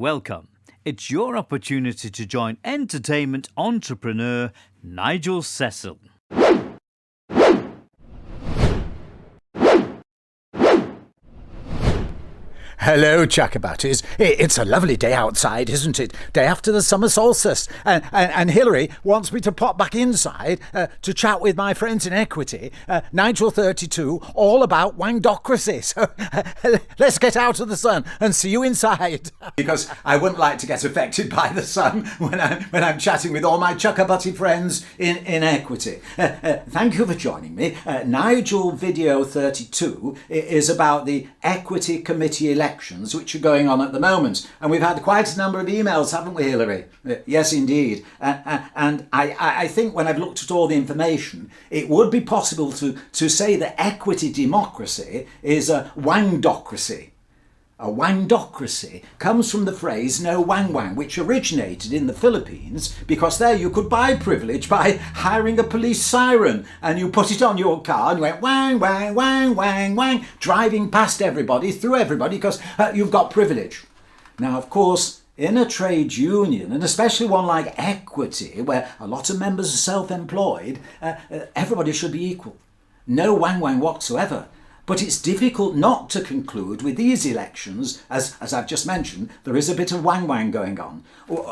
Welcome. It's your opportunity to join entertainment entrepreneur Nigel Cecil. Hello, Chakabatties. It's a lovely day outside, isn't it? Day after the summer solstice. And Hilary wants me to pop back inside to chat with my friends in Equity, Nigel 32, all about Wangdocracy. So let's get out of the sun and see you inside. Because I wouldn't like to get affected by the sun when I'm chatting with all my Chakabutty friends in Equity. Thank you for joining me. Nigel Video 32 is about the Equity Committee elections which are going on at the moment, and we've had quite a number of emails, haven't we, Hilary? Yes, indeed. And I think when I've looked at all the information, it would be possible to say that equity democracy is a Wangdocracy. A Wangdocracy comes from the phrase no wang wang, which originated in the Philippines because there you could buy privilege by hiring a police siren, and you put it on your car and you went wang wang wang wang wang, driving past everybody, through everybody, because you've got privilege. Now, of course, in a trade union, and especially one like Equity, where a lot of members are self-employed, everybody should be equal. No wang wang whatsoever. But it's difficult not to conclude with these elections, as I've just mentioned, there is a bit of wang-wang going on.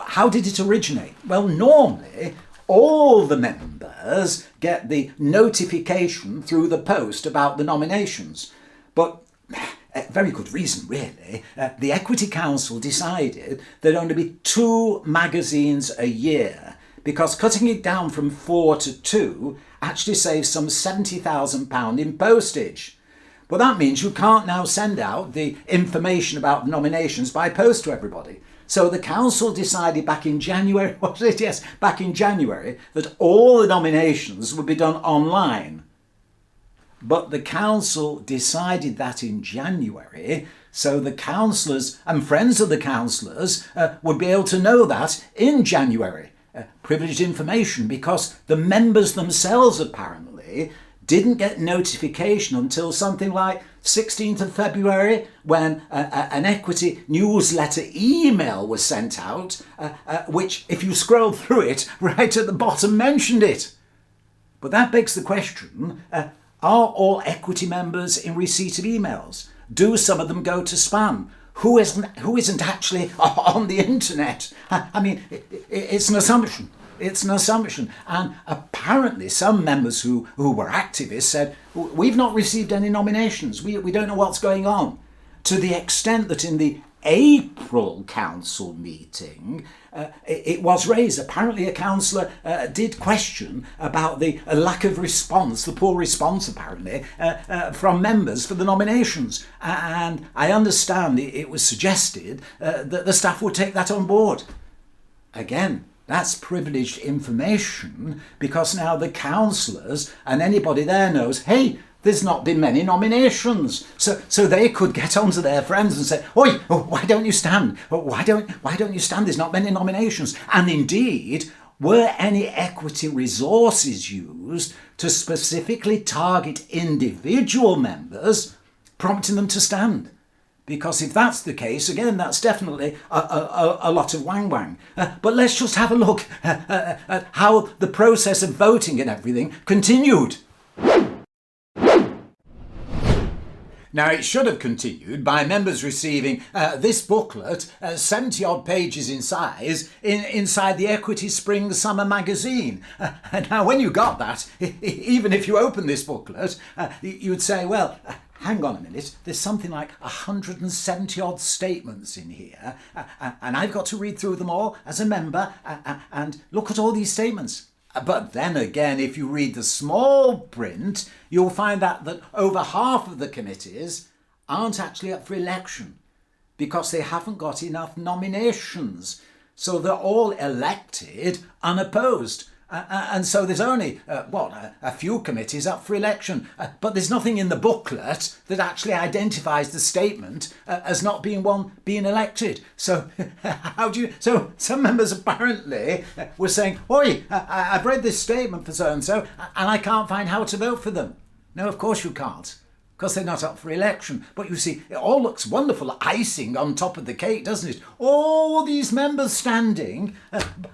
How did it originate? Well, normally, all the members get the notification through the post about the nominations. But very good reason, really. The Equity Council decided there'd only be 2 magazines a year, because cutting it down from 4 to 2 actually saves some £70,000 in postage. Well, that means you can't now send out the information about the nominations by post to everybody. So the council decided back in January, back in January, that all the nominations would be done online. But the council decided that in January, so the councillors and friends of the councillors would be able to know that in January. Privileged information, because the members themselves apparently didn't get notification until something like 16th of February, when an Equity newsletter email was sent out, which, if you scroll through it, right at the bottom mentioned it. But that begs the question, are all Equity members in receipt of emails? Do some of them go to spam? Who isn't actually on the internet? I mean, it's an assumption. It's an assumption. And apparently some members who were activists said, we've not received any nominations. We don't know what's going on. To the extent that in the April council meeting, it was raised. Apparently a councillor did question about the lack of response, the poor response apparently, from members for the nominations. And I understand it was suggested that the staff would take that on board. Again, that's privileged information, because now the councillors and anybody there knows, hey, there's not been many nominations. So they could get onto their friends and say, oi, why don't you stand? Why don't you stand? There's not many nominations. And indeed, were any equity resources used to specifically target individual members, prompting them to stand? Because if that's the case, again, that's definitely a lot of wang-wang. But let's just have a look at how the process of voting and everything continued. Now, it should have continued by members receiving this booklet, 70-odd pages in size, inside the Equity Spring Summer magazine. Now, when you got that, even if you open this booklet, you'd say, well, hang on a minute, there's something like 170-odd statements in here, and I've got to read through them all as a member and look at all these statements. But then again, if you read the small print, you'll find that over half of the committees aren't actually up for election because they haven't got enough nominations. So they're all elected unopposed. And so there's only, a few committees up for election. But there's nothing in the booklet that actually identifies the statement as not being one being elected. So so some members apparently were saying, oi, I've read this statement for so-and-so, and I can't find how to vote for them. No, of course you can't. because they're not up for election. But you see, it all looks wonderful, icing on top of the cake, doesn't it? All these members standing,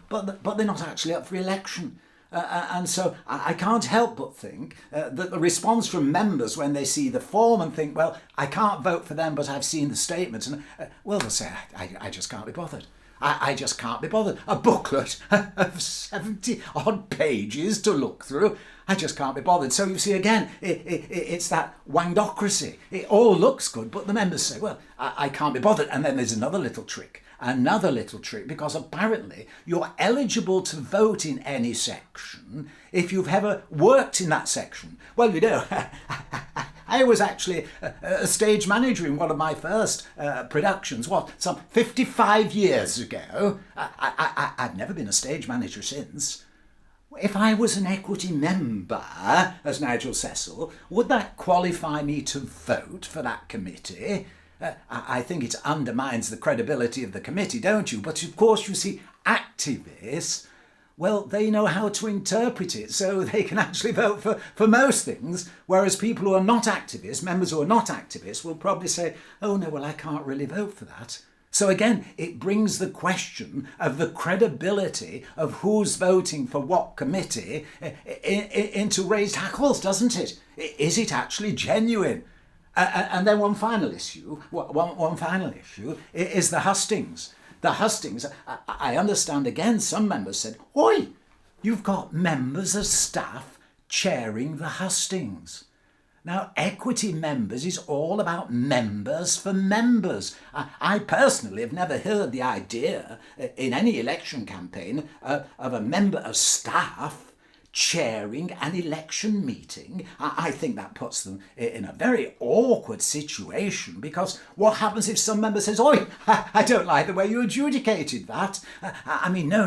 but they're not actually up for election. And so I can't help but think that the response from members when they see the form and think, well, I can't vote for them, but I've seen the statement, and well, they'll say, I just can't be bothered. I just can't be bothered. A booklet of 70 odd pages to look through. I just can't be bothered. So you see, again, it's that Wangdocracy. It all looks good, but the members say, well, I can't be bothered. And then there's another little trick, because apparently you're eligible to vote in any section if you've ever worked in that section. Well, you know, I was actually a stage manager in one of my first productions, some 55 years ago. I've never been a stage manager since. If I was an equity member, as Nigel Cecil, would that qualify me to vote for that committee? I think it undermines the credibility of the committee, don't you? But of course, you see, activists, well, they know how to interpret it, so they can actually vote for most things, whereas people who are not activists, members who are not activists, will probably say, oh no, well, I can't really vote for that. So again, it brings the question of the credibility of who's voting for what committee into raised hackles, doesn't it? Is it actually genuine? And then one final issue is the hustings. The hustings, I understand again, some members said, oi, you've got members of staff chairing the hustings. Now, equity members is all about members for members. I personally have never heard the idea in any election campaign of a member of staff chairing an election meeting. I think that puts them in a very awkward situation, because what happens if some member says, oi, I don't like the way you adjudicated that? I mean, no.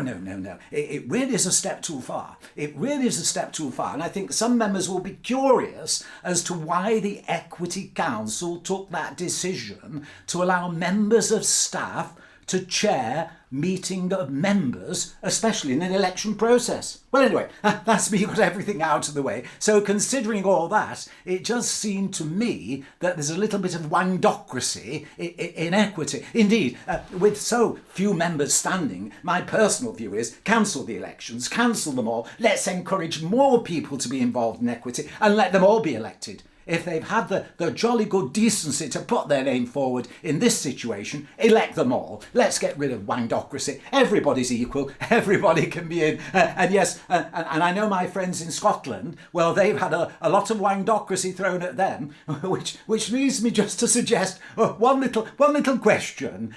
It really is a step too far. It really is a step too far. And I think some members will be curious as to why the Equity Council took that decision to allow members of staff to chair meeting of members, especially in an election process. Well, anyway, that's me got everything out of the way. So considering all that, it just seemed to me that there's a little bit of Wangdocracy in equity. Indeed, with so few members standing, my personal view is cancel the elections, cancel them all. Let's encourage more people to be involved in equity and let them all be elected. If they've had the jolly good decency to put their name forward in this situation, elect them all. Let's get rid of Wangdocracy. Everybody's equal. Everybody can be in. And yes, and I know my friends in Scotland, well, they've had a lot of Wangdocracy thrown at them, which leads me just to suggest one little question.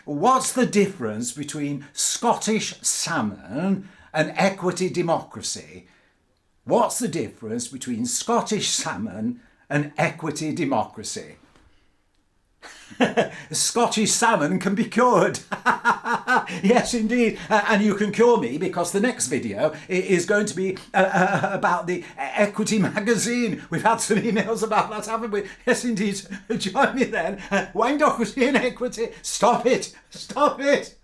What's the difference between Scottish salmon and equity democracy? What's the difference between Scottish salmon and equity democracy? Scottish salmon can be cured. Yes, indeed. And you can cure me, because the next video is going to be about the Equity magazine. We've had some emails about that, haven't we? Yes, indeed. Join me then. Wangdocracy and equity. Stop it. Stop it.